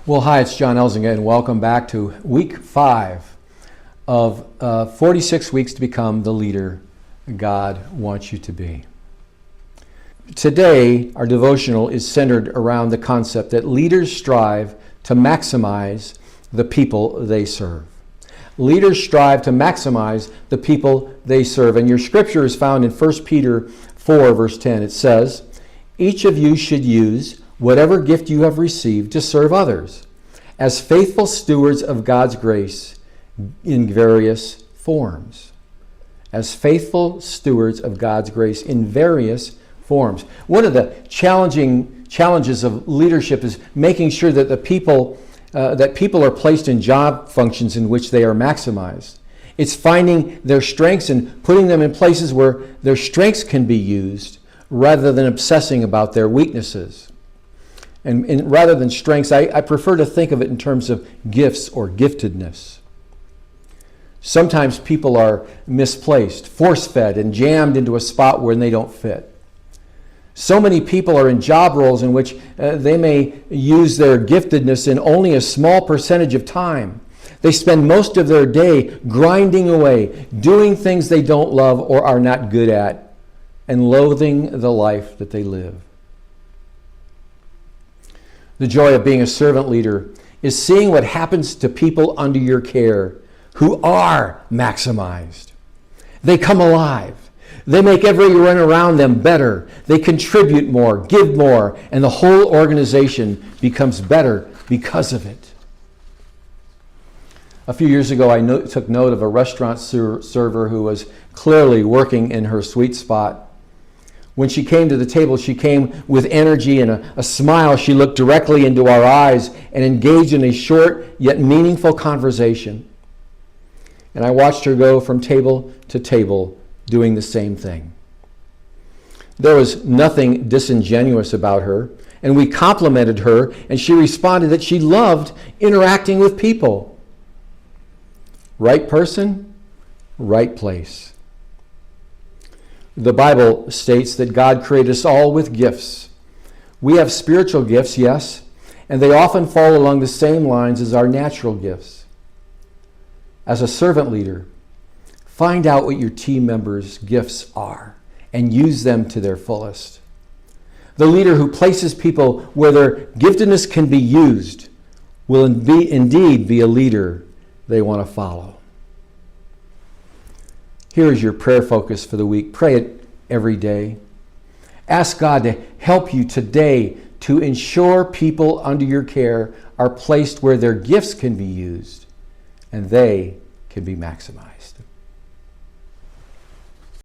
Well, hi, it's John Elzinga, and welcome back to week 5 of 46 weeks to become the leader God wants you to be. Today, our devotional is centered around the concept that leaders strive to maximize the people they serve. Leaders strive to maximize the people they serve. And your scripture is found in 1 Peter 4, verse 10. It says, "Each of you should use whatever gift you have received to serve others, as faithful stewards of God's grace in various forms." As faithful stewards of God's grace in various forms. One of the challenges of leadership is making sure that people are placed in job functions in which they are maximized. It's finding their strengths and putting them in places where their strengths can be used rather than obsessing about their weaknesses. And rather than strengths, I prefer to think of it in terms of gifts or giftedness. Sometimes people are misplaced, force-fed, and jammed into a spot where they don't fit. So many people are in job roles in which they may use their giftedness in only a small percentage of time. They spend most of their day grinding away, doing things they don't love or are not good at, and loathing the life that they live. The joy of being a servant leader is seeing what happens to people under your care who are maximized. They come alive. They make everyone around them better. They contribute more, give more, and the whole organization becomes better because of it. A few years ago, I took note of a restaurant server who was clearly working in her sweet spot. When she came to the table, she came with energy and a smile. She looked directly into our eyes and engaged in a short yet meaningful conversation. And I watched her go from table to table doing the same thing. There was nothing disingenuous about her, and we complimented her, and she responded that she loved interacting with people. Right person, right place. The Bible states that God created us all with gifts. We have spiritual gifts, yes, and they often fall along the same lines as our natural gifts. As a servant leader, find out what your team members' gifts are and use them to their fullest. The leader who places people where their giftedness can be used will indeed be a leader they want to follow. Here is your prayer focus for the week. Pray it every day. Ask God to help you today to ensure people under your care are placed where their gifts can be used and they can be maximized.